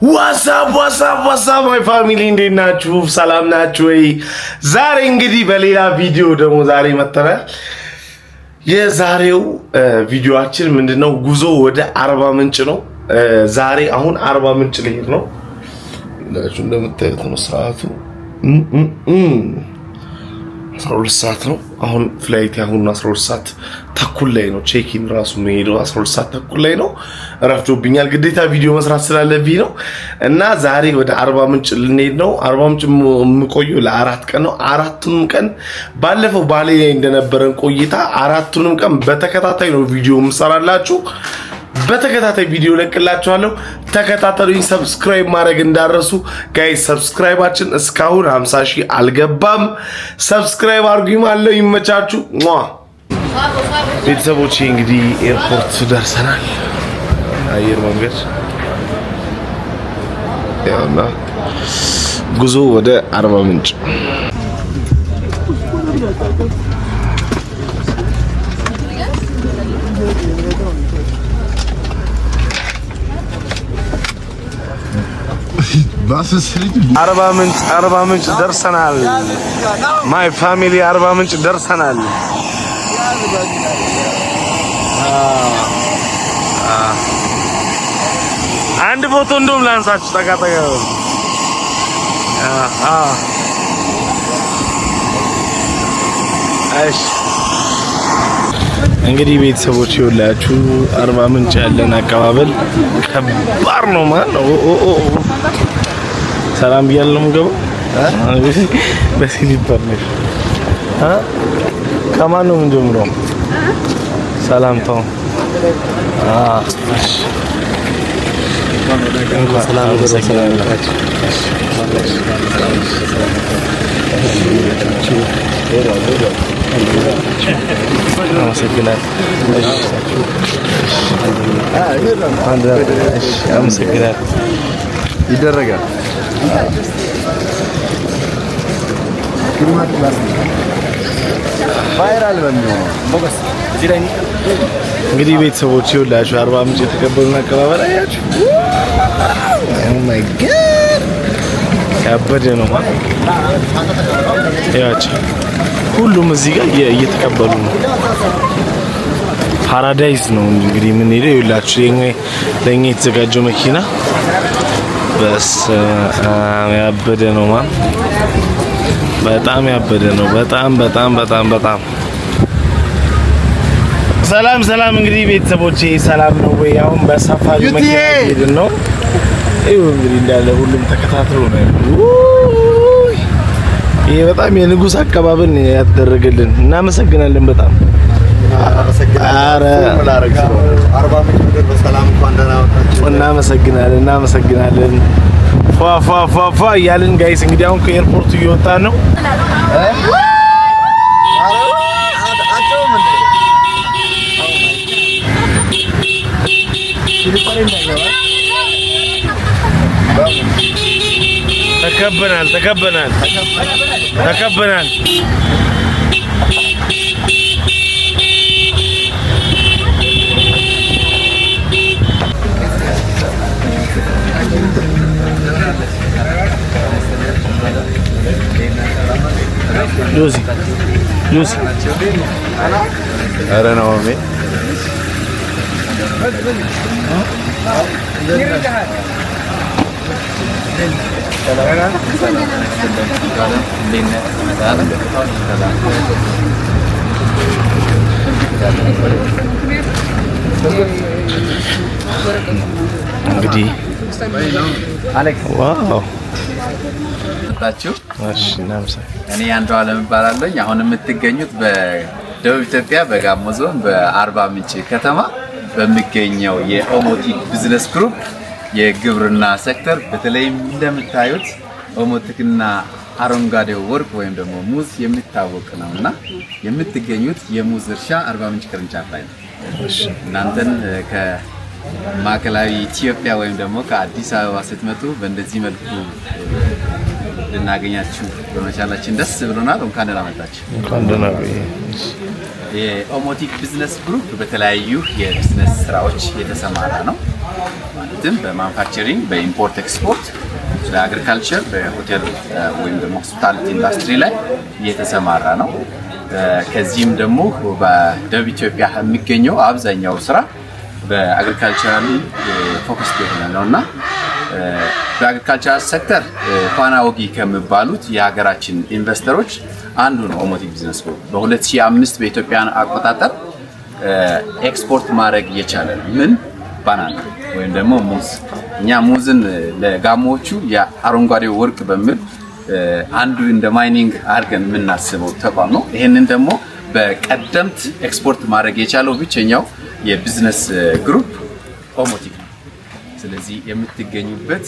ዋትስአፕ ማይ ፋሚሊ እንዴት ናችሁ? ሰላም ናችሁ ወይ? ዛሬ እንግዲህ በሌላ ቪዲዮ ደግሞ ዛሬ መተናል። የዛሬው ቪዲዮአችን ምንድነው? ጉዞ ወደ አርባ ምንጭ ነው። ዛሬ አሁን አርባ ምንጭ ልሄድ ነው። እንደምታዩት ነው ሰዓቱ 12 ሰዓት ነው። አሁን ፍላይት አሁን 12 ሰዓት ተኩል ላይ ነው። ቼኪን ራሱ መሄደው 12 ሰዓት ተኩል ላይ ነው። ረፍዶብኛል። ግዴታ ቪዲዮ መስራት ስላለብኝ ነው እና ዛሬ ወደ አርባ ምንጭ ልንሄድ ነው። አርባ ምንጭ የምቆየው ለ4 ቀን ነው። አራቱንም ቀን ባለፈው ባሌ ላይ እንደነበረን ቆይታ አራቱንም ቀን በተከታታይ ነው ቪዲዮ የምሰራላችሁ። በተከታታይ ቪዲዮ ለቅላችኋለሁ። ተከታተሉኝ። ሰብስክራይብ ማድረግ እንዳረሱ ጋይስ። ሰብስክራይባችን እስካሁን 50,000 አልገባም። ሰብስክራይብ አድርጉኝ ማለት ይመቻችሁ። ቤተሰቦቼ እንግዲህ ኤርፖርት ደርሰናል። አየር መንገድ ያውና ጉዞ ወደ አርባ ምንጭ አርባ ምንጭ ደርሰናል። ማይ ፋሚሊ አርባ ምንጭ ደርሰናል። አንድ ፎቶ እንደውም ላንሳችሁ። ጠጋ እሺ እንግዲህ ቤተሰቦች ይኸውላችሁ አርባ ምንጭ ያለን አቀባበል ከባድ ነው ማለት ነው። ሰላም ብያለሁ። ገባው በሲሊፐር ነው። ከማን ነው የምንጀምረው? ሰላምታው እሺ ሰላም ይደረጋል። ቫይራል በሚሆነው ፎከስ እዚህ ላይ እንግዲህ ቤተሰቦች ይኸውላችሁ አርባ ምንጭ የተቀበሉን አቀባበል አያችሁ። ኦ ማይ ጋድ ያበደ ነው ማለት ያቺ ሁሉም እዚህ ጋር እየተቀበሉ ነው። ፓራዳይስ ነው እንግዲህ ምን ሄደው ይኸውላችሁ ለኛ የተዘጋጀው መኪና በስ ያበደ ነው ማለት በጣም ያበደ ነው። በጣም ሰላም እንግዲህ ቤተሰቦቼ ሰላም ነው ወይ? አሁን በሳፋሪ መኪና ሄድን ነው። ይኸው እንግዲህ እንዳለ ሁሉም ተከታትሎ ነው። ይሄ በጣም የንጉስ አቀባበል ያደረገልን እናመሰግናለን። በጣም አረ አርባ ምንጭ ምድር በሰላም እንኳን ደህና ወጣችሁ። እናመሰግናለን። ፏ እያልን ጋይስ እንግዲህ አሁን ከኤርፖርቱ እየወጣን ነው። ተከበናል። ሉሲ አረ ነው ማሜ እንግዲህ ዋው ታችሁ እኔ አንዱ ዓለም እባላለሁ። አሁን የምትገኙት በደቡብ ኢትዮጵያ በጋሞ ዞን በአርባ ምንጭ ከተማ በሚገኘው የኦሞቲክ ቢዝነስ ግሩፕ የግብርና ሴክተር በተለይም እንደምታዩት ኦሞቲክና አረንጓዴው ወርቅ ወይም ደግሞ ሙዝ የሚታወቅ ነውና የምትገኙት የሙዝ እርሻ አርባ ምንጭ ቅርንጫፍ ላይ ነው። እናንተን ከማዕከላዊ ኢትዮጵያ ወይም ደግሞ ከአዲስ አበባ ስትመጡ በእንደዚህ መልኩ ልናገኛችሁ በመቻላችን ደስ ብሎናል። እንኳን ደህና መጣችሁ። እንኳን ደህና ቆይ። የኦሞቲክ ቢዝነስ ግሩፕ በተለያዩ የቢዝነስ ስራዎች የተሰማራ ነው። ማለትም በማኑፋክቸሪንግ፣ በኢምፖርት ኤክስፖርት፣ በአግሪካልቸር፣ በሆቴል ወይም ደግሞ ሆስፒታሊቲ ኢንዱስትሪ ላይ የተሰማራ ነው። ከዚህም ደግሞ በደቡብ ኢትዮጵያ የሚገኘው አብዛኛው ስራ በአግሪካልቸራል ፎከስ የሆነ ነውና በአግሪካልቸራል ሴክተር ፋና ወጊ ከሚባሉት የሀገራችን ኢንቨስተሮች አንዱ ነው ኦሞቲክ ቢዝነስ ግሩፕ። በ2005 በኢትዮጵያ አቆጣጠር ኤክስፖርት ማድረግ የቻለ ምን ባናና ወይም ደግሞ ሙዝ። እኛ ሙዝን ለጋሞቹ የአረንጓዴ ወርቅ በሚል አንዱ እንደ ማይኒንግ አድርገን የምናስበው ተቋም ነው። ይሄንን ደግሞ በቀደምት ኤክስፖርት ማድረግ የቻለው ብቸኛው የቢዝነስ ግሩፕ ኦሞቲክ ነው። ስለዚህ የምትገኙበት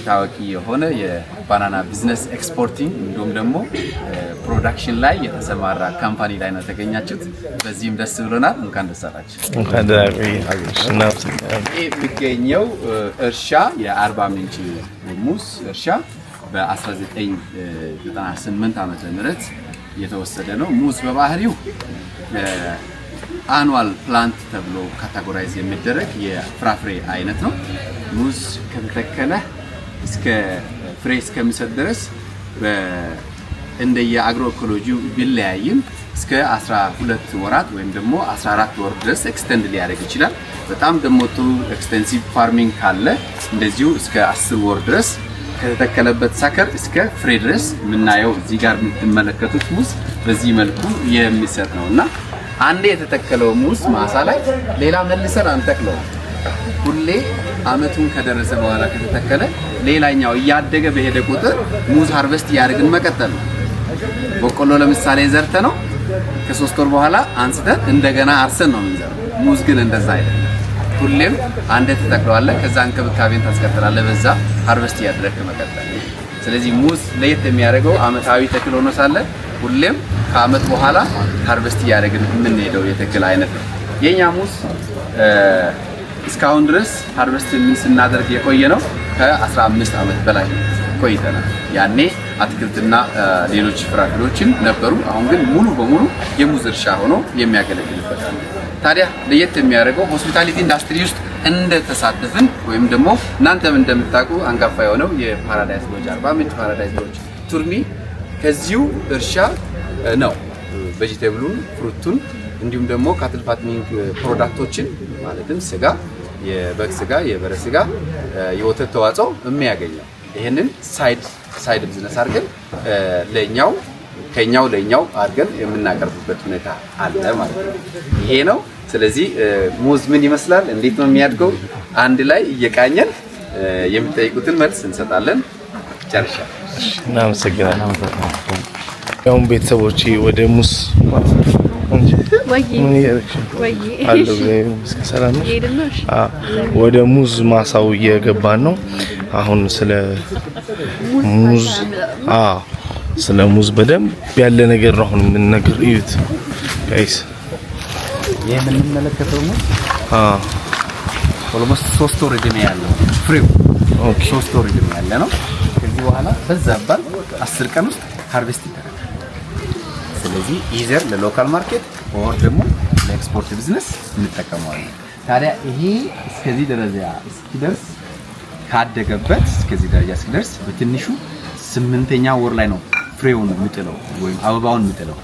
ታዋቂ የሆነ የባናና ቢዝነስ ኤክስፖርቲንግ እንዲሁም ደግሞ ፕሮዳክሽን ላይ የተሰማራ ካምፓኒ ላይ ነው ተገኛችሁት። በዚህም ደስ ብሎናል። እንኳን ደስ አላችሁ። እንኳን ደህና የሚገኘው እርሻ የአርባ ምንጭ ሙዝ እርሻ በ1998 ዓመተ ምህረት የተወሰደ ነው። ሙዝ በባህሪው አኑዋል ፕላንት ተብሎ ካቴጎራይዝ የሚደረግ የፍራፍሬ አይነት ነው። ሙዝ ከተተከለ እስከ ፍሬ እስከሚሰጥ ድረስ እንደየ አግሮኢኮሎጂው ቢለያይም እስከ 12 ወራት ወይም ደግሞ 14 ወር ድረስ ኤክስቴንድ ሊያደርግ ይችላል። በጣም ደግሞ ጥሩ ኤክስቴንሲቭ ፋርሚንግ ካለ እንደዚሁ እስከ 10 ወር ድረስ ከተተከለበት ሳከር እስከ ፍሬ ድረስ የምናየው እዚህ ጋር የምትመለከቱት ሙዝ በዚህ መልኩ የሚሰጥ ነውና አንዴ የተተከለው ሙዝ ማሳ ላይ ሌላ መልሰን አንተክለው። ሁሌ አመቱን ከደረሰ በኋላ ከተተከለ ሌላኛው እያደገ በሄደ ቁጥር ሙዝ ሃርቨስት ያደርግን መቀጠል ነው። በቆሎ ለምሳሌ ዘርተ ነው ከ3 ወር በኋላ አንስተን እንደገና አርሰን ነው የምንዘራው። ሙዝ ግን እንደዛ አይደለም። ሁሌም አንዴ ተተክለዋለ ከዛ እንክብካቤን ታስቀጥላለህ፣ በዛ ሃርቨስት ያደረግክ መቀጠል። ስለዚህ ሙዝ ለየት የሚያደርገው አመታዊ ተክል ሆኖ ሳለ ሁሌም ከአመት በኋላ ሃርቨስት ያደረግን የምንሄደው የተክል አይነት ነው። የኛ ሙዝ እስካሁን ድረስ ሃርቨስት ስናደርግ የቆየ ነው። ከ15 አመት በላይ ቆይተናል። ያኔ አትክልትና ሌሎች ፍራፍሬዎችን ነበሩ። አሁን ግን ሙሉ በሙሉ የሙዝ እርሻ ሆኖ የሚያገለግልበት ነው። ታዲያ ለየት የሚያደርገው ሆስፒታሊቲ ኢንዱስትሪ ውስጥ እንደተሳተፍን ወይም ደግሞ እናንተም እንደምታውቁ አንጋፋ የሆነው የፓራዳይስ ሎጅ አርባ ምንጭ ፓራዳይስ ሎጅ ቱርሚ ከዚሁ እርሻ ነው ቬጂቴብሉን፣ ፍሩቱን እንዲሁም ደግሞ ካትል ፋትኒንግ ፕሮዳክቶችን ማለትም ስጋ፣ የበግ ስጋ፣ የበሬ ስጋ፣ የወተት ተዋጽኦ የሚያገኘው። ይሄንን ሳይድ ቢዝነስ አድርገን ከኛው ለኛው አድርገን የምናቀርብበት ሁኔታ አለ ማለት ነው። ይሄ ነው። ስለዚህ ሙዝ ምን ይመስላል፣ እንዴት ነው የሚያድገው፣ አንድ ላይ እየቃኘን የምትጠይቁትን መልስ እንሰጣለን። ጨርሻለሁ። እናመሰግናለን። ያው ቤተሰቦቼ ወደ ሙዝ ወደ ሙዝ ማሳው እየገባን ነው። አሁን ስለ ሙዝ በደንብ ያለ ነገር ነው አሁን የምንነግር። እዩት ጋይስ፣ የምንመለከተው ሙዝ ኦልሞስት 3 ወር እድሜ ያለው ፍሬው 3 ወር እድሜ ያለ ነው። ከዚህ በኋላ በዛባል 10 ቀን ውስጥ ሃርቨስት ይደረጋል። ስለዚህ ኢዘር ለሎካል ማርኬት ኦር ደግሞ ለኤክስፖርት ቢዝነስ እንጠቀመዋለን። ታዲያ ይሄ እስከዚህ ደረጃ እስኪደርስ ካደገበት እስከዚህ ደረጃ እስኪደርስ በትንሹ 8ኛ ወር ላይ ነው ፍሬውን የሚጥለው ወይም አበባውን የሚጥለው።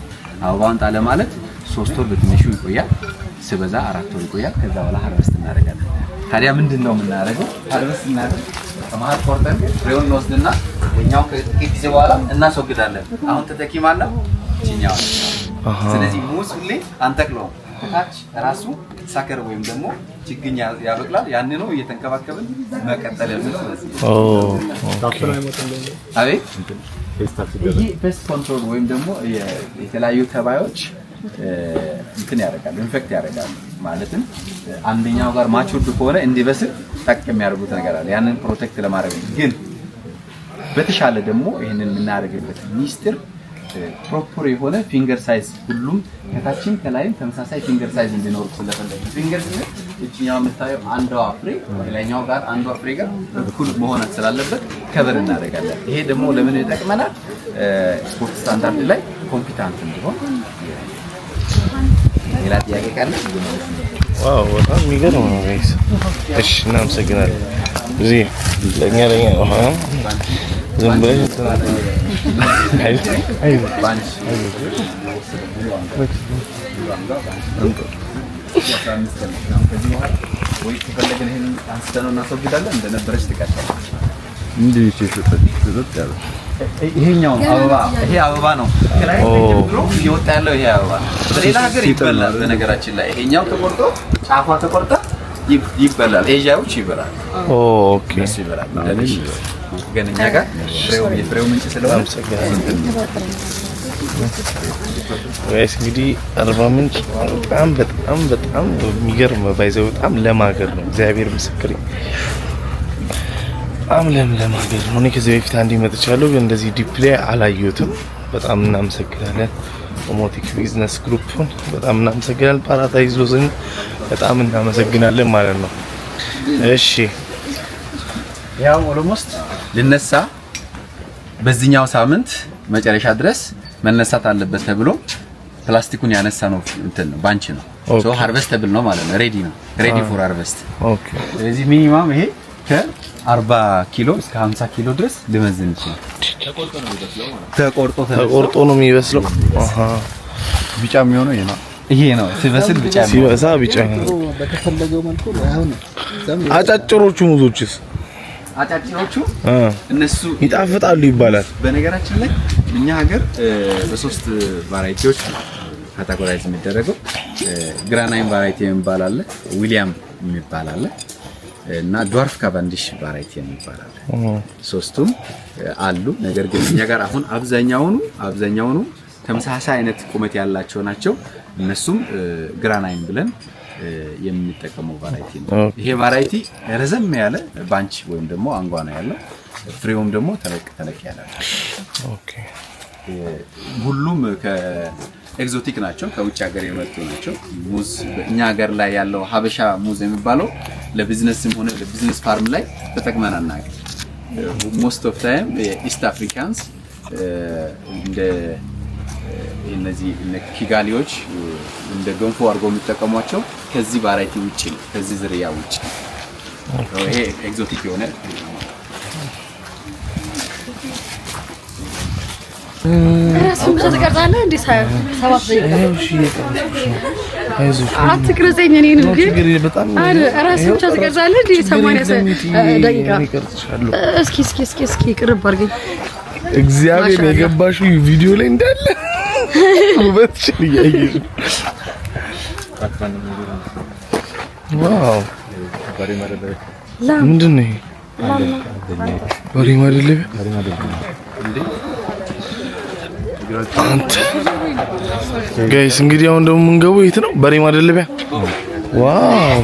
አበባውን ጣለ ማለት 3 ወር በትንሹ ይቆያል፣ ሲበዛ 4 ወር ይቆያል። ከዛ በኋላ ሃርቨስት እናደርጋለን። ታዲያ ምንድነው የምናደርገው? ሃርቨስት እናደርግ ከመሀል ቆርጠን ፍሬውን እንወስድና እኛው ከጥቂት ጊዜ በኋላ እናስወግዳለን። አሁን ተተኪ ማለት ነው እኛው። ስለዚህ ሙዝ ሁሌ አንተክለው ከታች ራሱ ሳከር ወይም ደግሞ ችግኝ ያበቅላል። ያን ነው እየተንከባከብን መቀጠል ያለብን። አቤት ይሄ ፔስት ኮንትሮል ወይም ደግሞ የተለያዩ ተባዮች እንትን ያደርጋሉ፣ ኢንፌክት ያደርጋሉ። ማለትም አንደኛው ጋር ማቹርድ ከሆነ እንዲበስል ጠቅ የሚያደርጉት ነገር አለ። ያንን ፕሮቴክት ለማድረግ ግን በተሻለ ደግሞ ይሄንን የምናደርግበት ሚስጥር ፕሮፐር የሆነ ፊንገር ሳይዝ ሁሉም ከታችም ከላይም ተመሳሳይ ፊንገር ሳይዝ እንዲኖር ስለፈለግን ፊንገር ስንል እቺኛው የምታየው አንዷ ፍሬ ሌላኛው ጋር አንዷ ፍሬ ጋር እኩል መሆን ስላለበት ከቨር እናደርጋለን። ይሄ ደግሞ ለምን ይጠቅመናል? ስፖርት ስታንዳርድ ላይ ኮምፒታንት እንዲሆን። ሌላ ጥያቄ ካለ? ዋው በጣም የሚገርም ነው ጋይስ። እሺ እናመሰግናለን። እዚህ ለኛ ዝም ብለህ አይ ባንች ወይ ከፈለግን ይሄን አንስተን እናስወግዳለን። እንደነበረች ትቀጥላለች። እንዲህ ይችላል ያለ ይሄኛው አበባ ይሄ አበባ ነው። ከላይ ጀምሮ እየወጣ ያለው ይሄ አበባ በሌላ ሀገር ይበላል። በነገራችን ላይ ይሄኛው ተቆርጦ ጫፏ ተቆርጣ ይበላል። ኤዥያዎች ይበላል። ኦኬ እሱ ይበላል። ግን እኛ ጋር ፍሬው ምንጭ ስለሆነ ጋይስ እንግዲህ አርባ ምንጭ በጣም የሚገርም ባይዘው በጣም ለማገር ነው። እግዚአብሔር ምስክሬ በጣም ለማገር ነው። እኔ ከዚህ በፊት አንዴ መጥቻለሁ፣ ግን እንደዚህ ዲፕላይ አላየሁትም። በጣም እናመሰግናለን ኦሞቲክ ቢዝነስ ግሩፕን በጣም እናመሰግናለን። ፓራዳይዝ ሎዝን በጣም እናመሰግናለን ማለት ነው። እሺ ያው ኦልሞስት ልነሳ በዚህኛው ሳምንት መጨረሻ ድረስ መነሳት አለበት ተብሎ ፕላስቲኩን ያነሳ ነው እንትን ነው ባንች ነው። ሶ ሃርቨስተብል ነው ማለት ነው። ሬዲ ነው። ሬዲ ፎር ሃርቨስት። ኦኬ ስለዚህ ሚኒማም ይሄ ከ40 ኪሎ እስከ 50 ኪሎ ድረስ ሊመዝን ይችላል። ተቆርጦ ነው የሚበስለው። አሃ ቢጫ የሚሆነው ይሄ ነው። ሲበስል ቢጫ ነው። በተፈለገው መልኩ አሁን አጫጭሮቹ ሙዞችስ አጫጭሮቹ እነሱ ይጣፍጣሉ ይባላል። በነገራችን ላይ እኛ ሀገር በሶስት ቫራይቲዎች ካታጎራይዝ የሚደረገው ግራናይን ቫራይቲ የሚባል አለ፣ ዊሊያም የሚባል አለ እና ድዋርፍ ካቫንዲሽ ቫራይቲ የሚባል አለ። ሶስቱም አሉ። ነገር ግን እኛ ጋር አሁን አብዛኛውኑ ተመሳሳይ አይነት ቁመት ያላቸው ናቸው። እነሱም ግራናይን ብለን የምንጠቀመው ቫራይቲ ነው። ይሄ ቫራይቲ ረዘም ያለ ባንች ወይም ደግሞ አንጓ ነው ያለው። ፍሬውም ደግሞ ተለቅ ያለ ነው። ኦኬ ሁሉም ከኤግዞቲክ ናቸው፣ ከውጭ ሀገር የመጡ ናቸው። ሙዝ በእኛ ሀገር ላይ ያለው ሀበሻ ሙዝ የሚባለው ለቢዝነስም ሆነ ለቢዝነስ ፋርም ላይ ተጠቅመን አናውቅም። ሞስት ኦፍ ታይም ኢስት አፍሪካንስ እንደ እነዚህ ኪጋሊዎች እንደ ገንፎ አድርገው የሚጠቀሟቸው ከዚህ ቫራይቲ ውጪ ነው፣ ከዚህ ዝርያ ውጪ ነው። ይሄ ኤግዞቲክ የሆነ ራስን ብቻ ትቀርጻለህ እንዴ? 7 ደቂቃ አትቅረጸኝ። እኔንም ግን ራስን ብቻ ትቀርጻለህ እንዴ? 80 ደቂቃ እስኪ ቅርብ አድርገኝ። እግዚአብሔር የገባሽው ቪዲዮ ላይ እንዳለ ውበትሽን እያየሽ ዋው! ምንድን ነው ይሄ? በሬ ማደለቢያ አንተ ጋይስ እንግዲህ አሁን ደግሞ የምንገባው የት ነው? በሬ ማደለቢያ። ዋው!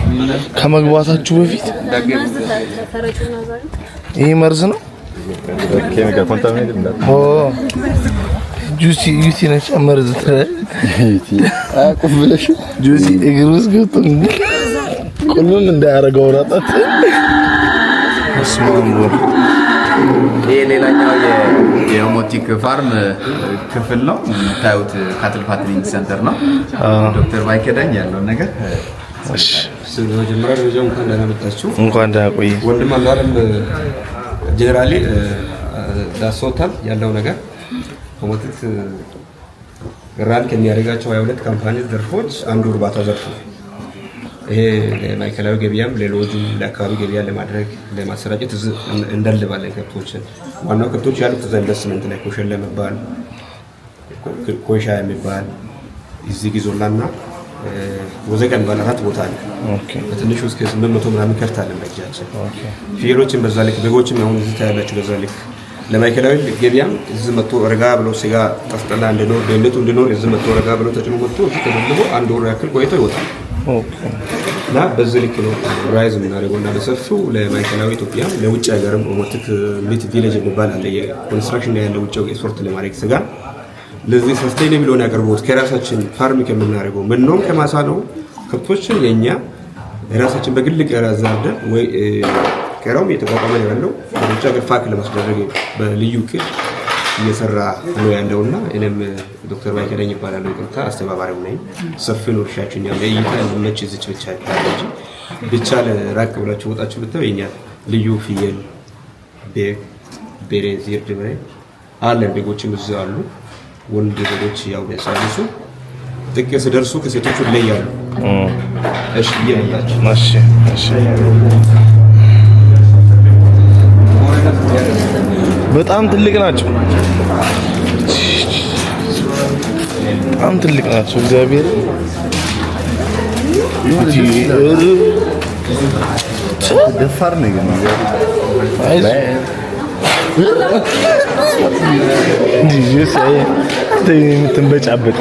ከመግባታችሁ በፊት ይሄ መርዝ ነው። ኬሚካል ኮንታሚኔትድ እንዳትሆን። ኦ ጁሲ ነች መርዝ አቁም ብለሽ ጁሲ እግሩስ ገብቶ ሁሉን እንዳያረገው ራጣት ይሄ ሌላኛው የኦሞቲክ ፋርም ክፍል ነው። የምታዩት ካትል ፋትሊንግ ሴንተር ነው። ዶክተር ባይከዳኝ ያለው ነገር እሺ፣ መጀመሪያ ደረጃ እንኳን ደህና መጣችሁ። እንኳን ደህና ቆይ። ወንድም አላለም ጀነራሊ ዳሶታል ያለው ነገር ኦሞቲክ ራን ከሚያደርጋቸው 22 ካምፓኒ ዘርፎች አንዱ እርባታ ዘርፍ ነው። ይሄ ለማዕከላዊ ገበያም ለሎጁም ለአካባቢ ገበያ ለማድረግ ለማሰራጨት እንደልባለን ከብቶችን። ዋናው ከብቶች ያሉት እዛ ኢንቨስትመንት ላይ ኮሸለ የሚባል ኮይሻ የሚባል እዚህ ጊዞላና ወዘቀን ባለ 4 ቦታ አለ። ኦኬ በትንሹ እስከ 800 ምናምን ከርታለን በእጃችን። ኦኬ ፍየሎችን በዛ ልክ በጎችም አሁን እዚህ ታያላችሁ በዛ ልክ ለማዕከላዊ ገበያም እዚህ መጥቶ ረጋ ብሎ ስጋ ጠፍጠላ እንደኖር በእለቱ እንደኖር እዚህ መጥቶ ረጋ ብሎ ተጭኖ መጥቶ እዚህ ተደልቦ አንድ ወር ያክል ቆይቶ ይወጣል። ኦኬ እና በዚህ ልክ ነው ራይዝ የምናደርገውና በሰፊው ለማዕከላዊ ኢትዮጵያ ለውጭ ሀገርም ኦሞቲክ ሚት ቪሌጅ የሚባል አለ። የኮንስትራክሽን ላይ ያለው ውጭ ኤክስፖርት ለማድረግ ስጋ ለዚህ ሰስቴይነብል ሆነ አቅርቦት ከራሳችን ፋርም ከምናደርገው መኖም ከማሳ ነው ከብቶችን የኛ ራሳችን በግል ቀራዛደ ወይ ከራውም የተቋቋመ ያለው ብቻ ግፋክ ለማስደረግ በልዩ ክል እየሰራ ነው ያለውና እኔም ዶክተር ባይከደኝ ይባላል ይቅርታ አስተባባሪው ነኝ ሰፊው እርሻችን ያለ እይታ ለመች እዚች ብቻ ታለች ብቻ ለራቅ ብላችሁ ወጣችሁ ብታው የኛ ልዩ ፍየል በሬ ዝርድ በሬ አለ በጎችም እዚህ አሉ ወንድ በጎች ያው ያሳልሱ ጥቂት ደርሱ ከሴቶቹ ይለያሉ እሺ ይያላችሁ እሺ በጣም ትልቅ ናቸው እግዚአብሔር ደፋር ነው ግን ዲጂስ ትንበጫበጥ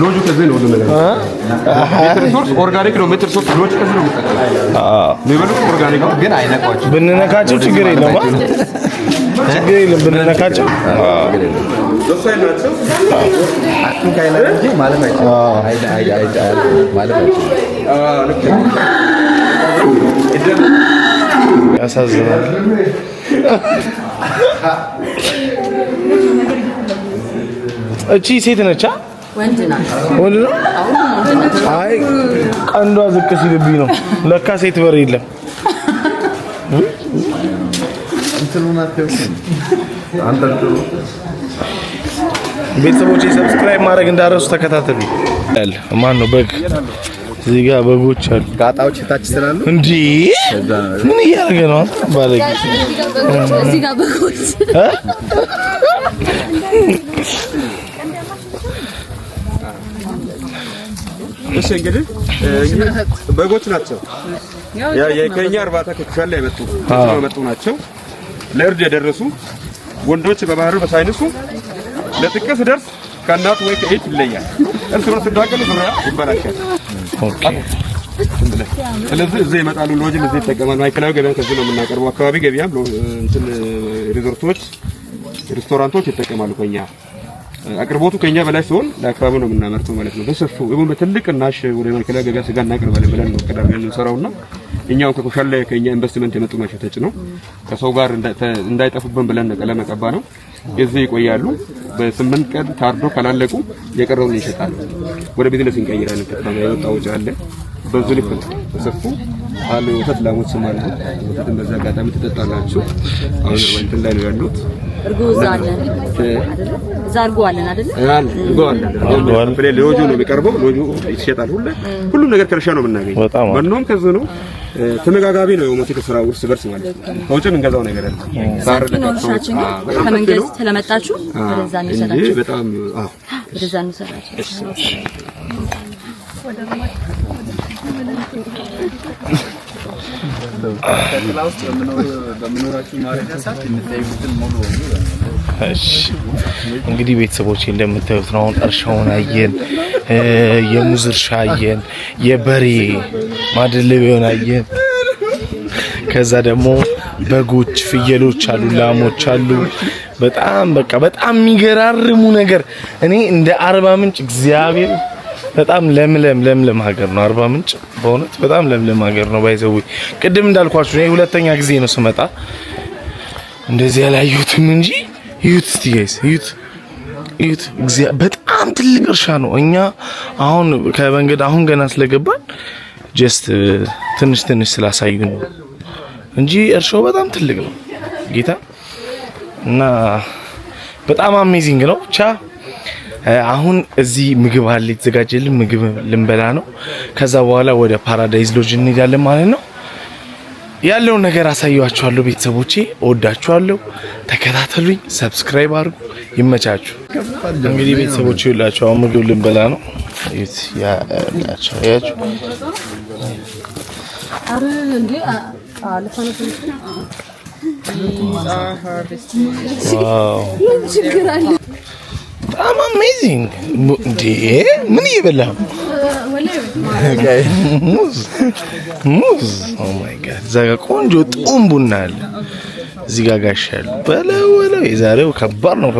ሎጁ ከዚህ ነው ማለት ሪሶርስ ኦርጋኒክ ነው ሜትር ሶስት ሎጁ ከዚህ ነው የሚበሉት ኦርጋኒክ ግን አይነቃቸው ብንነካቸው ችግር የለም ብንነካቸው ዶክተር ናቸው ካይላ እንጂ ማለት ያሳዝናል እቺ ሴት ነች ወንድ ነው አይ ቀንዷ ዝቅ ሲልብኝ ነው ለካ ሴት በር የለም ቤተሰቦቼ ሰብስክራይብ ማድረግ እንዳረሱ ተከታተሉ ማን ነው በግ እዚህ ጋር በጎች አሉ ጋጣዎች ታች ስላሉ እንዴ ምን እያደረገ ነው ባለጌ እዚህ ጋር በጎች እሺ እንግዲህ በጎች ናቸው ያ የከኛ እርባታ ከክፍል ላይ መጡ ናቸው ለእርድ የደረሱ ወንዶች በባህሩ በሳይንሱ ለጥቅስ ደርስ ከናት ወይ ከእት ይለያል እርስ በርስ ዳቀሉ ዙሪያ ይባላል ኦኬ ስለዚህ እዚህ ይመጣሉ ሎጅም እዚህ ተቀማሉ ማይከላው ገበያ ከዚህ ነው የምናቀርበው አካባቢ ገበያም እንትን ሪዞርቶች ሬስቶራንቶች ይተቀማሉ ከኛ አቅርቦቱ ከኛ በላይ ሲሆን ለአካባቢው ነው የምናመርተው ማለት ነው በሰፊው ይሁን በትልቅናሽ ወደ ማይከላው ገበያ ስጋ እናቀርባለን ብለን ነው ቀዳሚ የምንሰራውና እኛው ከኮሻል ላይ ከኛ ኢንቨስትመንት የመጡ ናቸው ተጭነው ከሰው ጋር እንዳይጠፉብን ብለን ቀለም መቀባ ነው እዚህ ይቆያሉ በ8 ቀን ታርዶ ካላለቁ የቀረውን ይሸጣሉ ወደ ቢዝነስ እንቀይራለን ከተማ የወጣው ጫለ በዚህ ልክ ተሰፉ አለ ወተት ላሞች ማለት ነው ወተትን በዛ አጋጣሚ ተጠጣላችሁ አሁን ወንትን ላይ ነው ያሉት እርጎዛ አለ አይደል ዛርጎ አለን አይደል እርጎ አለ ሎጁ ነው የሚቀርበው ሎጁ ይሸጣል ሁሉ ነገር ከርሻ ነው የምናገኘው ማንንም ከዚህ ነው ተመጋጋቢ ነው የሞት ከስራ ውርስ በርስ ማለት ነው ከውጭም እንገዛው ነገር አለ ሳር ለካቸው ከመንገድ ስለመጣችሁ ወደዛ ነው ሰራችሁ በጣም ወደዛ ነው ሰራችሁ ክላውስ በመኖራችሁ ማረጋሳት የምታዩትን ሙሉ እሺ እንግዲህ ቤተሰቦቼ እንደምታዩት ነው አሁን እርሻውን አየን የሙዝ እርሻ አየን የበሬ ማደለቢያውን አየን ከዛ ደግሞ በጎች ፍየሎች አሉ ላሞች አሉ በጣም የሚገራርሙ ነገር እኔ እንደ አርባ ምንጭ እግዚአብሔር በጣም ለምለም ሀገር ነው አርባ ምንጭ በእውነት በጣም ለምለም ሀገር ነው ባይዘው ቅድም እንዳልኳችሁ እኔ ሁለተኛ ጊዜ ነው ስመጣ እንደዚህ ያላየሁትም እንጂ ይዩት እስቲ ጋይስ ይዩት በጣም ትልቅ እርሻ ነው እኛ አሁን ከመንገድ አሁን ገና ስለገባን ጀስት ትንሽ ስላሳዩ ነው እንጂ እርሻው በጣም ትልቅ ነው ጌታ እና በጣም አሜዚንግ ነው ብቻ አሁን እዚህ ምግብ አለ የተዘጋጀልን ምግብ ልንበላ ነው ከዛ በኋላ ወደ ፓራዳይዝ ሎጅ እንሄዳለን ማለት ነው ያለው ነገር አሳያችኋለሁ ቤተሰቦቼ እወዳችኋለሁ ተከታተሉኝ ሰብስክራይብ አድርጉ ይመቻችሁ እንግዲህ ቤተሰቦቼ ሁላችሁ አሁን ምግብ ልንበላ ነው ያያችሁ አረ እንዴ አለፈነው ዋው ችግር አለ በጣም አሜዚንግ እንዴ ምን ይበላል ሙዝ ኦ ማይ ጋድ ዘጋ ቆንጆ ጡም ቡና አለ እዚህ ጋር ጋሻል በለው የዛሬው ከባድ ነው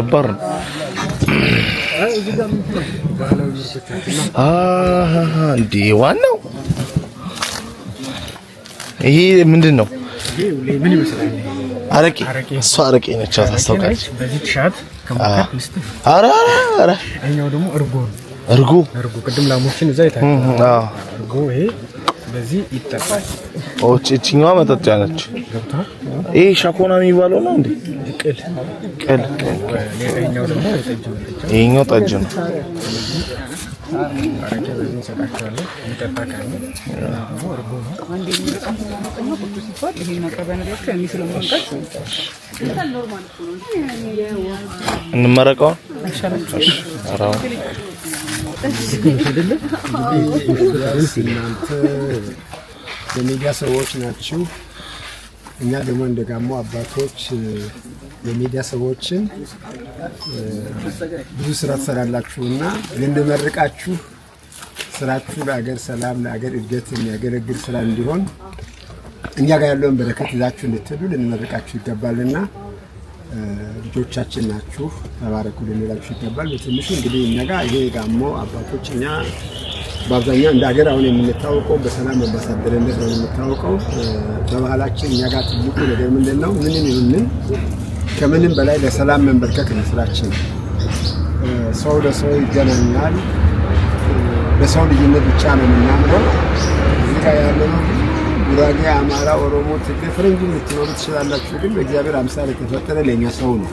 እንዴ ዋናው ይሄ ምንድነው ምን ይመስላል አረቄ እሷ አረቄ ነች ታስተውቃለች በዚህ ሻት ከመካከል ልስት አራ እኛው ደግሞ እርጎ ቅድም ላሞችን እዛ ይታል እርጎ ይሄ በዚህ ይጠጣል እቺኛዋ መጠጫ ነች ይሄ ሻኮና የሚባለው ነው እንዴ ቅል ሌላኛው ደግሞ ይሄኛው ጠጅ ነው አረቄ በዚህ እንሰጣቸዋለን ይጠጣ ካለ እርጎ ነው እንመረቀው አራው እናንተ የሚዲያ ሰዎች ናችሁ እኛ ደግሞ እንደጋሞ አባቶች የሚዲያ ሰዎችን ብዙ ስራ ትሰራላችሁና ልንመርቃችሁ ስራችሁ ለሀገር ሰላም ለሀገር እድገት የሚያገለግል ስራ እንዲሆን እኛ ጋር ያለውን በረከት ይዛችሁ እንድትሄዱ ልንመርቃችሁ ይገባልና ልጆቻችን ናችሁ ተባረኩ ልንላችሁ ይገባል። በትንሹ እንግዲህ እኛ ጋር ይሄ ጋሞ አባቶች እኛ በአብዛኛው እንደ ሀገር አሁን የምንታወቀው በሰላም አምባሳደርነት ነው የምንታወቀው። በባህላችን እኛ ጋር ትልቁ ነገር ምንድነው? ምንም ይሁን ከምንም በላይ ለሰላም መንበርከክ ነው ስራችን። ሰው ለሰው ይገናኛል። በሰው ልዩነት ብቻ ነው የምናምረው። እዚህ ጋር ያለነው ጉራጌ፣ አማራ፣ ኦሮሞ፣ ትግሬ፣ ፈረንጅ ልትኖሩ ትችላላችሁ። ግን በእግዚአብሔር አምሳል የተፈጠረ ለኛ ሰው ነው።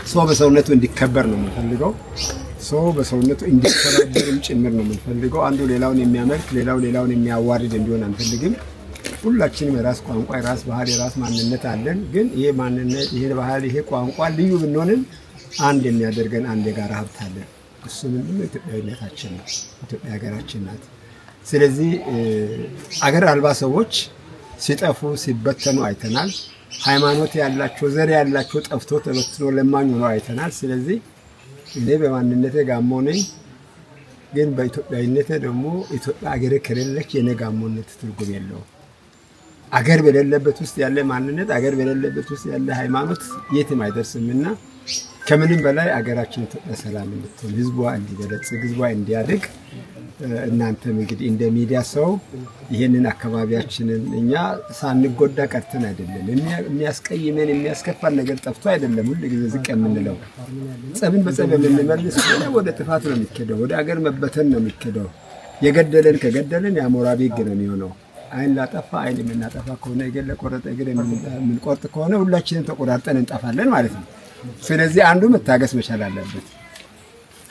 ሰው በሰውነቱ እንዲከበር ነው የምንፈልገው። ሰው በሰውነቱ እንዲከበርም ጭምር ነው የምንፈልገው። አንዱ ሌላውን የሚያመልክ ሌላውን የሚያዋርድ እንዲሆን አንፈልግም። ሁላችንም የራስ ቋንቋ፣ የራስ ባህል፣ የራስ ማንነት አለን። ግን ይሄ ማንነት፣ ይሄ ባህል፣ ይሄ ቋንቋ ልዩ ብንሆንም አንድ የሚያደርገን አንድ የጋራ ሀብት አለን። እሱ ምንድነው? ኢትዮጵያዊነታችን ነው። ኢትዮጵያ ሀገራችን ናት። ስለዚህ አገር አልባ ሰዎች ሲጠፉ ሲበተኑ አይተናል። ሃይማኖት ያላቸው ዘር ያላቸው ጠፍቶ ተበትኖ ለማኝ ሆነው አይተናል። ስለዚህ እኔ በማንነቴ ጋሞ ነኝ፣ ግን በኢትዮጵያዊነቴ ደግሞ ኢትዮጵያ ሀገር ከሌለች የኔ ጋሞነት ትርጉም የለውም። አገር በሌለበት ውስጥ ያለ ማንነት፣ አገር በሌለበት ውስጥ ያለ ሃይማኖት የትም አይደርስምና ከምንም በላይ አገራችን ኢትዮጵያ ሰላም እንድትሆን፣ ህዝቧ እንዲበለጽግ፣ ህዝቧ እንዲያድግ እናንተም እንግዲህ እንደ ሚዲያ ሰው ይሄንን አካባቢያችንን እኛ ሳንጎዳ ቀርተን አይደለም፣ የሚያስቀይመን የሚያስከፋን ነገር ጠፍቶ አይደለም ሁሉ ጊዜ ዝቅ የምንለው። ጸብን በጸብ የምንመልስ ወደ ጥፋት ነው የሚከደው፣ ወደ አገር መበተን ነው የሚከደው። የገደለን ከገደለን የአሞራ ቤግ ነው የሚሆነው። አይን ላጠፋ አይን የምናጠፋ ከሆነ እግር ለቆረጠ እግር የምንቆርጥ ከሆነ ሁላችንም ተቆራርጠን እንጠፋለን ማለት ነው። ስለዚህ አንዱ መታገስ መቻል አለበት።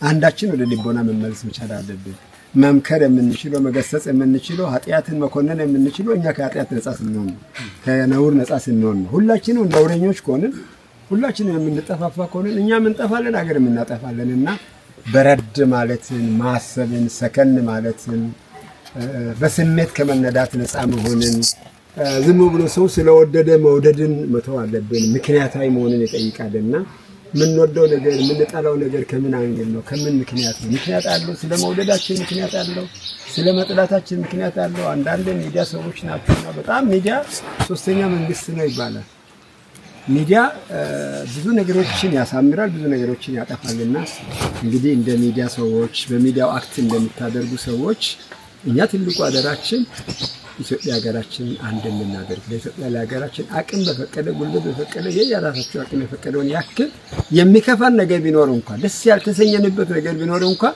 አንዳችን ወደ ልቦና መመለስ መቻል አለብን። መምከር የምንችለው መገሰጽ የምንችለው ኃጢአትን መኮነን የምንችለው እኛ ከኃጢአት ነጻ ስንሆን ነው፣ ከነውር ነጻ ስንሆን ነው። ሁላችንም ነውረኞች ከሆንን ሁላችንም የምንጠፋፋ ከሆንን እኛም እንጠፋለን፣ አገርም እናጠፋለንና በረድ ማለትን ማሰብን ሰከን ማለትን በስሜት ከመነዳት ነጻ መሆንን ዝም ብሎ ሰው ስለወደደ መውደድን መተው አለብን። ምክንያታዊ መሆንን ይጠይቃልና ምንወደው ነገር ምንጠላው ነገር ከምን አንግል ነው? ከምን ምክንያት ነው? ምክንያት አለው። ስለመውደዳችን ምክንያት አለው። ስለመጥላታችን ምክንያት አለው። አንዳንድ ሚዲያ ሰዎች ናቸውና በጣም ሚዲያ ሶስተኛ መንግስት ነው ይባላል። ሚዲያ ብዙ ነገሮችን ያሳምራል፣ ብዙ ነገሮችን ያጠፋልና እንግዲህ እንደ ሚዲያ ሰዎች በሚዲያው አክት እንደምታደርጉ ሰዎች እኛ ትልቁ አደራችን ኢትዮጵያ ሀገራችን አንድ የምናደርግ ለኢትዮጵያ ለሀገራችን አቅም በፈቀደ ጉልበት በፈቀደ የራሳቸው አቅም የፈቀደውን ያክል የሚከፋን ነገር ቢኖር እንኳን ደስ ያልተሰኘንበት ነገር ቢኖር እንኳን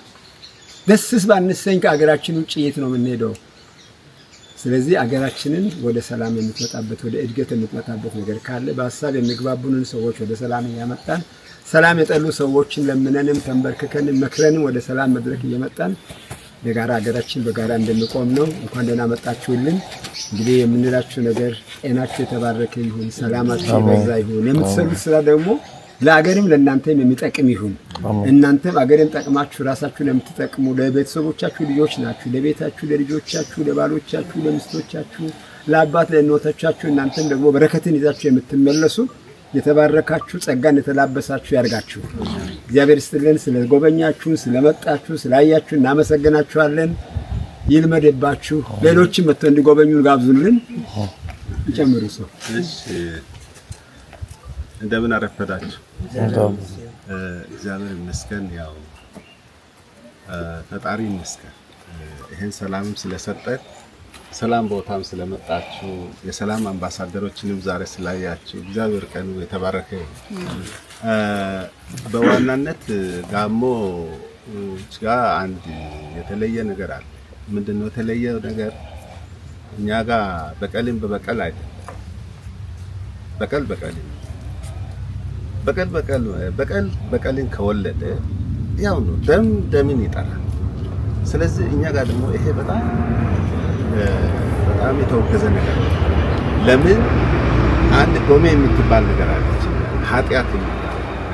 ደስስ ባንሰኝ ከሀገራችን ውጭ የት ነው የምንሄደው? ስለዚህ ሀገራችንን ወደ ሰላም የምትመጣበት ወደ እድገት የምትመጣበት ነገር ካለ በሀሳብ የሚግባቡንን ሰዎች ወደ ሰላም እያመጣን ሰላም የጠሉ ሰዎችን ለምነንም ተንበርክከንም መክረንም ወደ ሰላም መድረክ እየመጣን ለጋራ ሀገራችን በጋራ እንደምቆም ነው። እንኳን ደህና መጣችሁልን። እንግዲህ የምንላችሁ ነገር ጤናችሁ የተባረከ ይሁን፣ ሰላማችሁ ይበዛ ይሁን። የምትሰሩት ስራ ደግሞ ለሀገርም ለእናንተም የሚጠቅም ይሁን። እናንተም ሀገርን ጠቅማችሁ ራሳችሁን የምትጠቅሙ ለቤተሰቦቻችሁ ልጆች ናችሁ። ለቤታችሁ፣ ለልጆቻችሁ፣ ለባሎቻችሁ፣ ለሚስቶቻችሁ፣ ለአባት ለእናቶቻችሁ እናንተም ደግሞ በረከትን ይዛችሁ የምትመለሱ የተባረካችሁ ጸጋን የተላበሳችሁ ያርጋችሁ። እግዚአብሔር ይስጥልን። ስለጎበኛችሁን ስለመጣችሁ ስላያችሁ እናመሰግናችኋለን። ይልመደባችሁ። ሌሎችም መጥተው እንዲጎበኙን ጋብዙልን። ይጨምሩ ሰው። እሺ እንደምን አረፈዳችሁ? እግዚአብሔር ይመስገን። ያው ፈጣሪ ይመስገን ይሄን ሰላምም ስለሰጠን ሰላም ቦታም ስለመጣችሁ የሰላም አምባሳደሮችንም ዛሬ ስላያችሁ እግዚአብሔር ቀኑ የተባረከ ይሁን። በዋናነት ጋሞ ጋር አንድ የተለየ ነገር አለ። ምንድነው የተለየው ነገር? እኛ ጋር በቀልም በበቀል አይደለም። በቀልን ከወለደ ያው ነው ደምን ይጠራል። ስለዚህ እኛ ጋር ደግሞ ይሄ በጣም የተወገዘ ነገር ነው። ለምን አንድ ጎሜ የምትባል ነገር አለች።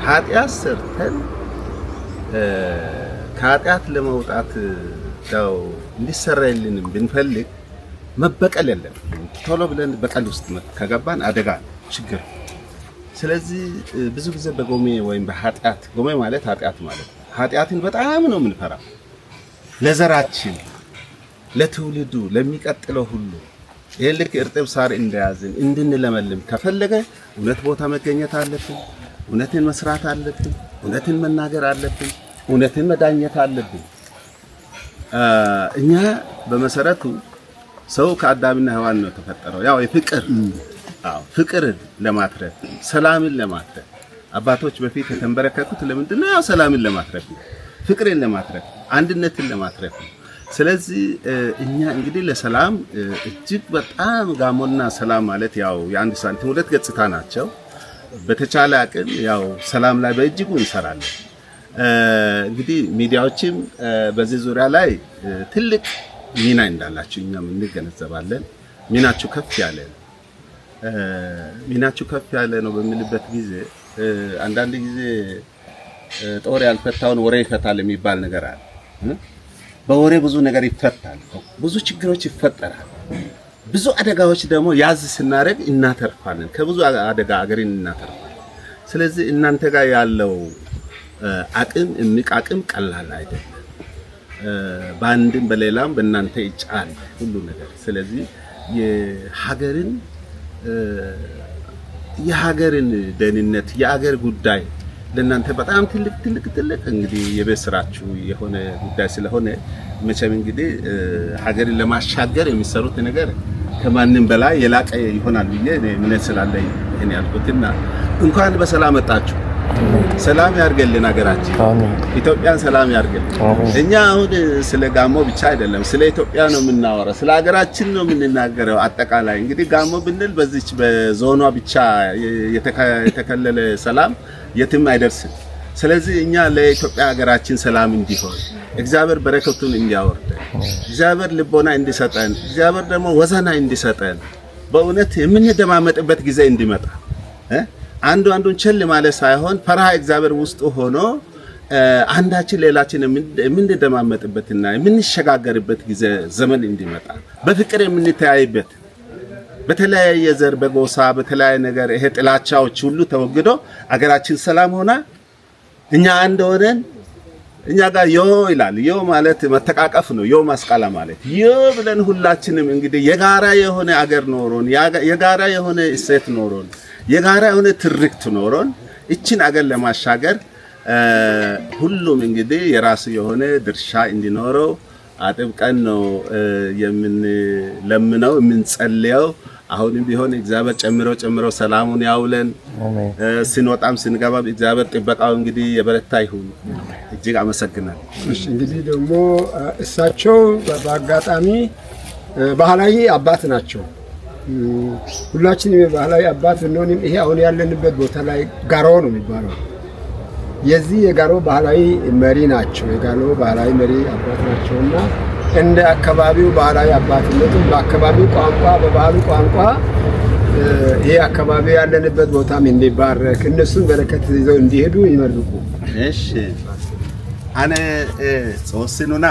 ኃጢአት ሰርተን ከኃጢአት ለመውጣት ያው እንዲሰራይልንም ብንፈልግ መበቀል የለም። ቶሎ ብለን በቀል ውስጥ ከገባን አደጋ ነው፣ ችግር። ስለዚህ ብዙ ጊዜ በጎሜ ወይም በኃጢአት ጎሜ ማለት ኃጢአት ማለት ነው። ኃጢአትን በጣም ነው የምንፈራው። ለዘራችን ለትውልዱ ለሚቀጥለው ሁሉ ይሄ ልክ እርጥብ ሳር እንደያዝን እንድንለመልም ከፈለገ እውነት ቦታ መገኘት አለብን። እውነትን መስራት አለብን። እውነትን መናገር አለብን። እውነትን መዳኘት አለብን። እኛ በመሰረቱ ሰው ከአዳምና ሔዋን ነው ተፈጠረው። ያው ፍቅርን ለማትረፍ ሰላምን ለማትረፍ አባቶች በፊት የተንበረከኩት ለምንድን ነው? ያው ሰላምን ለማትረፍ ፍቅርን ለማትረፍ አንድነትን ለማትረፍ። ስለዚህ እኛ እንግዲህ ለሰላም እጅግ በጣም ጋሞና ሰላም ማለት ያው የአንድ ሳንቲም ሁለት ገጽታ ናቸው። በተቻለ አቅም ያው ሰላም ላይ በእጅጉ እንሰራለን። እንግዲህ ሚዲያዎችም በዚህ ዙሪያ ላይ ትልቅ ሚና እንዳላችሁ እኛም እንገነዘባለን። ሚናችሁ ከፍ ያለ ነው በሚልበት ጊዜ አንዳንድ ጊዜ ጦር ያልፈታውን ወሬ ይፈታል የሚባል ነገር አለ። በወሬ ብዙ ነገር ይፈታል፣ ብዙ ችግሮች ይፈጠራል። ብዙ አደጋዎች ደግሞ ያዝ ስናደርግ እናተርፋለን። ከብዙ አደጋ አገርን እናተርፋለን። ስለዚህ እናንተ ጋር ያለው አቅም አቅም ቀላል አይደለም። በአንድም በሌላም በእናንተ ይጫል ሁሉ ነገር። ስለዚህ የሀገርን ደህንነት የአገር ጉዳይ ለእናንተ በጣም ትልቅ እንግዲህ የቤት ስራችሁ የሆነ ጉዳይ ስለሆነ መቼም እንግዲህ ሀገርን ለማሻገር የሚሰሩት ነገር ከማንም በላይ የላቀ ይሆናል ብዬ እምነት ስላለኝ እኔ ያልኩትና እንኳን በሰላም መጣችሁ። ሰላም ያርገልን ሀገራችን ኢትዮጵያን ሰላም ያርገልን። እኛ አሁን ስለ ጋሞ ብቻ አይደለም ስለ ኢትዮጵያ ነው የምናወራው፣ ስለ ሀገራችን ነው የምንናገረው። አጠቃላይ እንግዲህ ጋሞ ብንል በዚች በዞኗ ብቻ የተከለለ ሰላም የትም አይደርስም። ስለዚህ እኛ ለኢትዮጵያ ሀገራችን ሰላም እንዲሆን እግዚአብሔር በረከቱን እንዲያወርድ እግዚአብሔር ልቦና እንዲሰጠን እግዚአብሔር ደግሞ ወዘና እንዲሰጠን በእውነት የምንደማመጥበት ጊዜ እንዲመጣ አንዱን ቸል ማለት ሳይሆን ፈርሃ እግዚአብሔር ውስጥ ሆኖ አንዳችን ሌላችን የምንደማመጥበትና የምንሸጋገርበት ጊዜ ዘመን እንዲመጣ በፍቅር የምንተያይበት በተለያየ ዘር በጎሳ በተለያየ ነገር ይሄ ጥላቻዎች ሁሉ ተወግዶ አገራችን ሰላም ሆና እኛ አንድ ሆነን እኛ ጋር ዮ ይላል። ዮ ማለት መተቃቀፍ ነው። ዮ ማስቃላ ማለት ዮ ብለን ሁላችንም እንግዲህ የጋራ የሆነ አገር ኖሮን የጋራ የሆነ እሴት ኖሮን የጋራ የሆነ ትርክት ኖሮን እቺን አገር ለማሻገር ሁሉም እንግዲህ የራሱ የሆነ ድርሻ እንዲኖረው አጥብቀን ነው የምንለምነው የምንጸልየው። አሁንም ቢሆን እግዚአብሔር ጨምሮ ሰላሙን ያውለን። ስንወጣም ስንገባ እግዚአብሔር ጥበቃው እንግዲህ የበረታ ይሁን። እጅግ አመሰግናለሁ። እሺ እንግዲህ ደግሞ እሳቸው በአጋጣሚ ባህላዊ አባት ናቸው። ሁላችንም ባህላዊ አባት ብንሆንም ይሄ አሁን ያለንበት ቦታ ላይ ጋሮ ነው የሚባለው። የዚህ የጋሮ ባህላዊ መሪ ናቸው። የጋሮ ባህላዊ መሪ አባት ናቸውና እንደ አካባቢው ባህላዊ አባትነቱ በአካባቢው ቋንቋ በባህሉ ቋንቋ ይሄ አካባቢ ያለንበት ቦታም እንዲባረክ እነሱን በረከት ይዘው እንዲሄዱ ይመርቁ። እሺ አነ ጾስኑና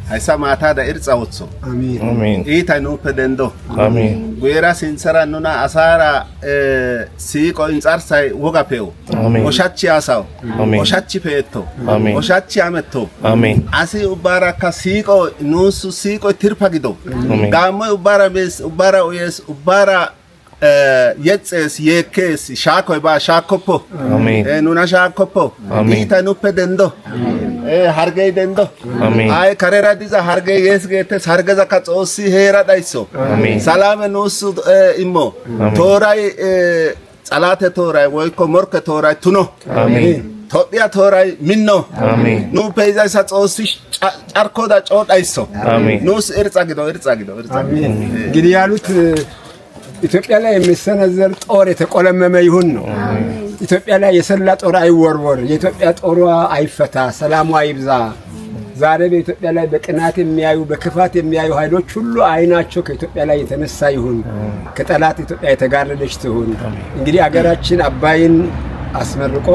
haysa maatada irxa wotso አሜን ita nu pedendo አሜን guera sincera nuna asara siqo inxarsay woga peo oshachi asaw oshachi peetto oshachi ametto አሜን asi ubaraka siqo nusu siqo tirpa gido gammo ubara mes ubara oyes ubara yetes yekes shakoy ba shakopo nuna shakopo ita nu pedendo hargey dendo ay karera diza hargey yes getes hargeza ka xoossi heera dayso salame nusu immo toray salate toray woyko morke toray tuno Topia toray minno nu peizaysa xoossi carkoda codayso nus irxa gido እንግዲህ ያሉት ኢትዮጵያ ላይ የሚሰነዘር ጦር የተቆለመመ ይሁን ነው ኢትዮጵያ ላይ የሰላ ጦር አይወርወር የኢትዮጵያ ጦሯ አይፈታ ሰላሟ ይብዛ ዛሬ በኢትዮጵያ ላይ በቅናት የሚያዩ በክፋት የሚያዩ ኃይሎች ሁሉ አይናቸው ከኢትዮጵያ ላይ የተነሳ ይሁን ከጠላት ኢትዮጵያ የተጋረደች ትሁን እንግዲህ አገራችን አባይን አስመርቆ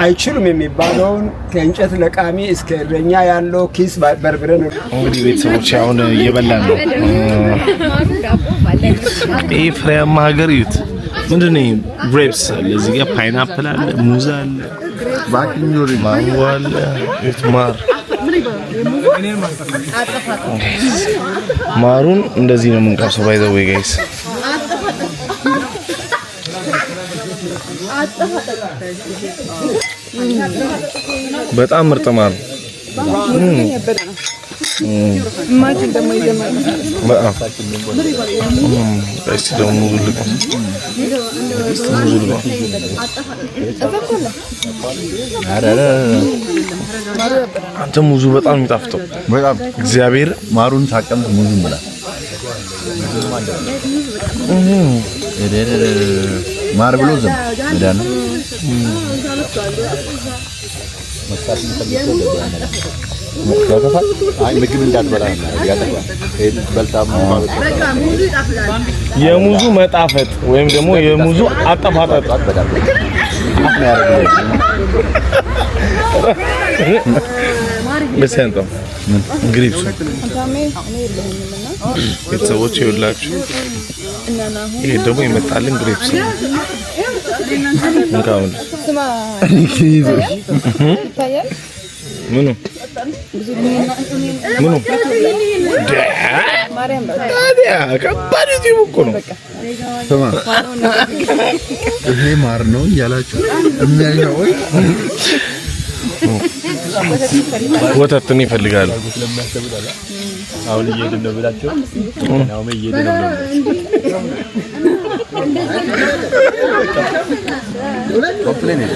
አይችሉም የሚባለውን ከእንጨት ለቃሚ እስከ እረኛ ያለው ኪስ በርብረን እንግዲህ ቤተሰቦች አሁን እየበላን ነው ፍሬያማ ሀገር ይዩት ምንድነው ግሬፕስ ለዚህ ጋር ፓይናፕል አለ ሙዝ አለ ባኪኞሪ ማንጎ አለ ማር ማሩን እንደዚህ ነው የምንቀምሰው ባይ ዘ ዌይ ጋይስ በጣም ምርጥ ማር ማጅን ደሞ ይደማል እስቲ ደሞ ልቅ አንተ ሙዙ በጣም ይጣፍጣል በጣም እግዚአብሔር ማሩን ታቀምጥ ሙዙን ብላ ማር ብሎ ዝም መዳን አይ ምግብ እንዳትበላ ያጠፋ በልታም የሙዙ መጣፈጥ ወይም ደግሞ የሙዙ አጠፋጣጥ በሰንቶ ግሪፕስ ቤተሰቦች ይኸውላችሁ ይሄ ደግሞ የመጣልን ግሪፕስ እንካውን ስማ ይታያል ምኑ ማርያም ታዲያ ከባድ እኮ ነው ስማ ይሄ ማር ነው ያላችሁ የሚያየው ወይ ወተት ነው ይፈልጋል አሁን እየሄድን ነው ብላችሁ አሁን እየሄድን ነው ኮምፕሌን ነው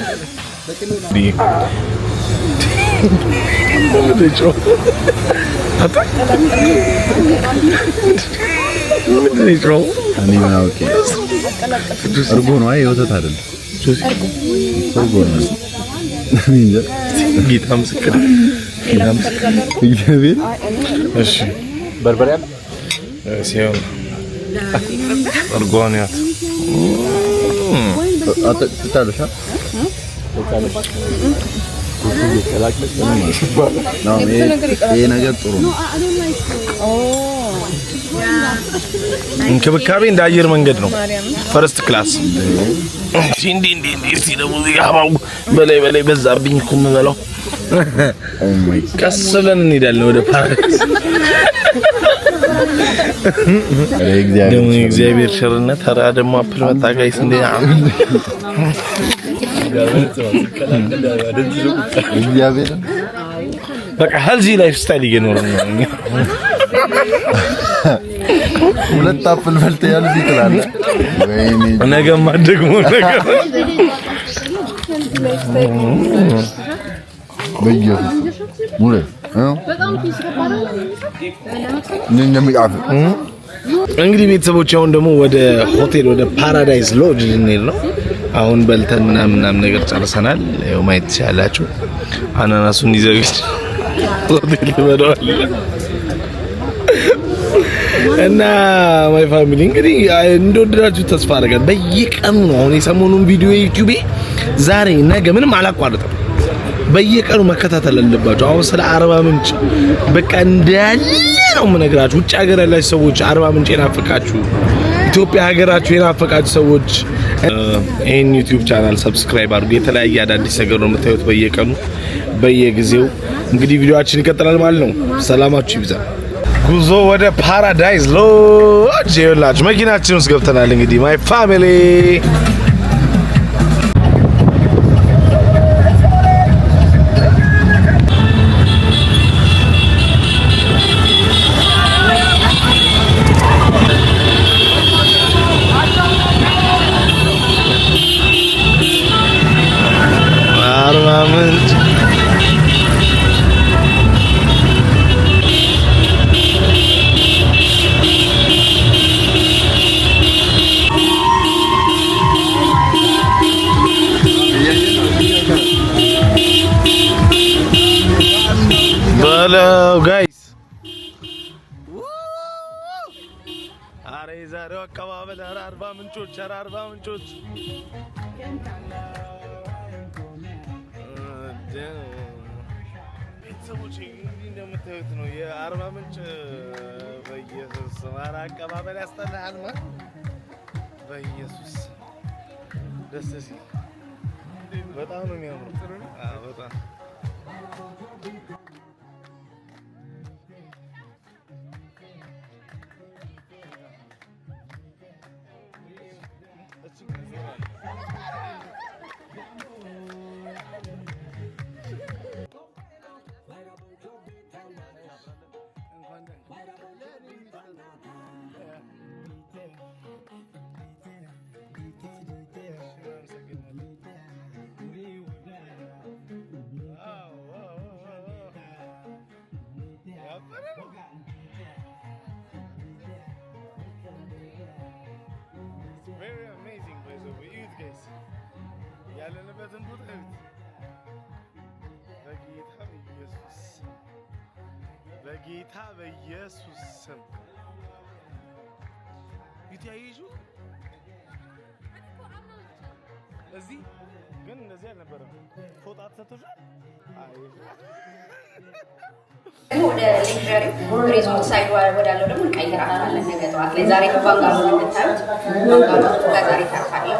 እርጎ ነው አይ ወተት አይደለም እርጎ ነው ጌታ ምስክር እግዚአብሔር እሺ በርበሬ አለ ሲሆን እርጎ ነው ያት አጥታለሽ ይሄ ነገር ጥሩ ነው እንክብካቤ እንደ አየር መንገድ ነው ፈርስት ክላስ እንዴ ደግሞ ያባው በላይ በዛብኝ እኮ የምበላው ቀስ ብለን እንሄዳለን ወደ ፓራዳይስ ደግሞ እግዚአብሔር ቸርነት ኧረ ደግሞ አፕል መጣጋይስ እንደ እግዚአብሔር በቃ ሄልዚ ላይፍ ስታይል እየኖርን ነው ሁለት አፕል በልተ ያልዚ ይላል ወይኔ ነገማ ደግሞ ነገር በየው ሙሉ በጣም ተስፋፋራ እንግዲህ ቤተሰቦች አሁን ደግሞ ወደ ሆቴል ወደ ፓራዳይስ ሎጅ ልንሄድ ነው አሁን በልተን ምናምን ነገር ጨርሰናል ያው ማየት ትችላላችሁ አናናሱን ይዘግች ሆቴል በደዋል እና ማይ ፋሚሊ እንግዲህ እንደወደዳችሁ ተስፋ አደርጋለሁ በየቀኑ ነው አሁን የሰሞኑን ቪዲዮ ዩቲዩብ ዛሬ ነገ ምንም አላቋርጥም በየቀኑ መከታተል አለባችሁ። አሁን ስለ አርባ ምንጭ በቃ እንዳለ ነው የምነግራችሁ። ውጭ ሀገር ያላችሁ ሰዎች አርባ ምንጭ የናፈቃችሁ፣ ኢትዮጵያ ሀገራችሁ የናፈቃችሁ ሰዎች ይሄን ዩቲዩብ ቻናል ሰብስክራይብ አድርጉ። የተለያየ አዳዲስ ነገር ነው የምታዩት በየቀኑ በየጊዜው። እንግዲህ ቪዲዮአችን ይቀጥላል ማለት ነው። ሰላማችሁ ይብዛ። ጉዞ ወደ ፓራዳይዝ ሎጅ ይኸውላችሁ መኪናችን ውስጥ ገብተናል። እንግዲህ ማይ ፋሚሊ አርባ ምንጭ Hello guys. አሬ ዛሬው አቀባበል አርባ ምንጮች ቤተሰቦች እንደምታዩት ነው የአርባ ምንጭ በኢየሱስ ማራ አቀባበል ያስጠላል ማለት በኢየሱስ ደስ ሲል በጣም ነው የሚያምረው። በጣም very amazing place over here guys. ያለንበትን ቦታ በጌታ በኢየሱስ ስም ይታየጁ እዚህ ግን እንደዚህ አልነበረም። ፎጣ ተሰጥቶሻል። ወደ ሌክቸር ሪዞርት ሳይድ ወዳለው ደግሞ እንቀይራለን ነገ ጠዋት ላይ። ዛሬ ባንጋሎ ነው የምታዩት። ባንጋሎ ከዛሬ ታርፋለሁ።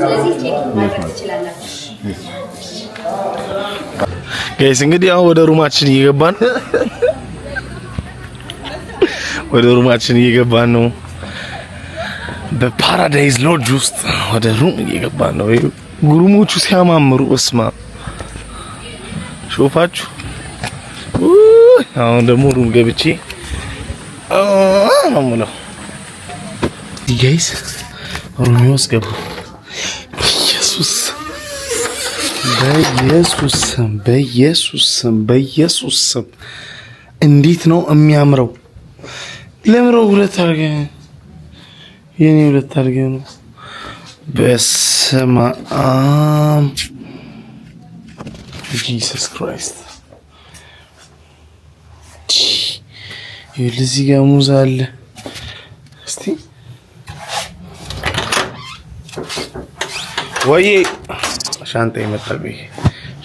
ስለዚህ ቼክ ማድረግ ትችላላችሁ። ጋይስ እንግዲህ አሁን ወደ ሩማችን እየገባን ነው። በፓራዳይዝ ሎጅ ውስጥ ወደ ሩም እየገባን ነው። ጉሩሞቹ ሲያማምሩ እስማ ሾፋችሁ። አሁን ደግሞ ሩም ገብቼ አማሙለው ጋይስ ሩም ውስጥ ገቡ። በኢየሱስ ስም እንዴት ነው የሚያምረው! ለምረው ሁለት አድርገ የኔ ሁለት አድርገ ነው። በስመ አብ ጂሰስ ክራይስት። እዚህ ጋር ሙዝ አለ። እስቲ ወይ ሻንጣ ይመጣል።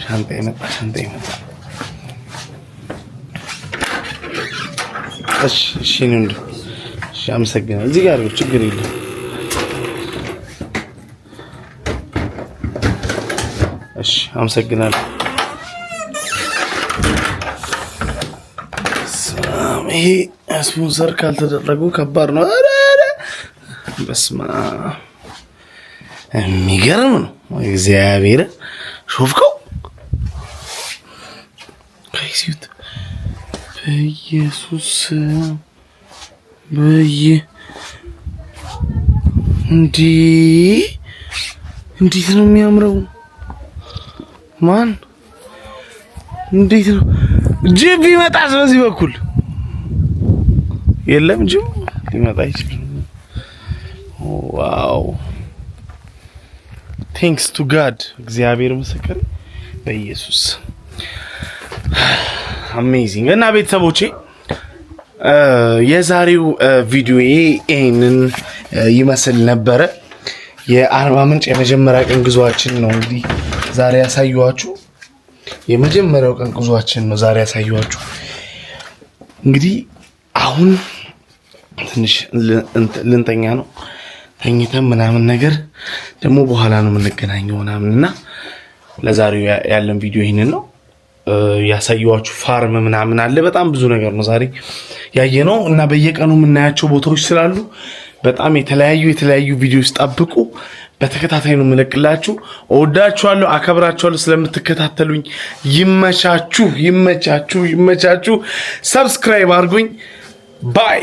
ሻንጣ ይመጣል። እሺ ነው እንዴ? እሺ አመሰግናለሁ። እዚህ ጋር ችግር የለም። እሺ አመሰግናለሁ። ይሄ ስፖንሰር ካልተደረጉ ከባድ ነው። አረ በስመ አብ የሚገርም ነው። እግዚአብሔር ሾፍከው ከይሲት በኢየሱስ እንዴት ነው የሚያምረው! ማን እንዴት ነው ጅብ ይመጣስ? በዚህ በኩል የለም ጅብ ሊመጣ ይችላል። ዋው ቴንክስ ቱ ጋድ እግዚአብሔር ምስክር በኢየሱስ አሜዚንግ። እና ቤተሰቦቼ የዛሬው ቪዲዮ ይሄንን ይመስል ነበረ። የአርባ ምንጭ የመጀመሪያ ቀን ጉዟችን ነው እንግዲህ ዛሬ ያሳየኋችሁ። የመጀመሪያው ቀን ጉዟችን ነው ዛሬ ያሳየኋችሁ። እንግዲህ አሁን ትንሽ ልንተኛ ነው። ተኝተን ምናምን ነገር ደግሞ በኋላ ነው የምንገናኘው ምናምንና ለዛሬው ያለን ቪዲዮ ይሄንን ነው ያሳየኋችሁ። ፋርም ምናምን አለ፣ በጣም ብዙ ነገር ነው ዛሬ ያየነው እና በየቀኑ የምናያቸው ቦታዎች ስላሉ በጣም የተለያዩ ቪዲዮዎች ጠብቁ። በተከታታይ ነው የምለቅላችሁ። እወዳችኋለሁ፣ አከብራችኋለሁ ስለምትከታተሉኝ። ይመቻችሁ። ሰብስክራይብ አድርጉኝ። ባይ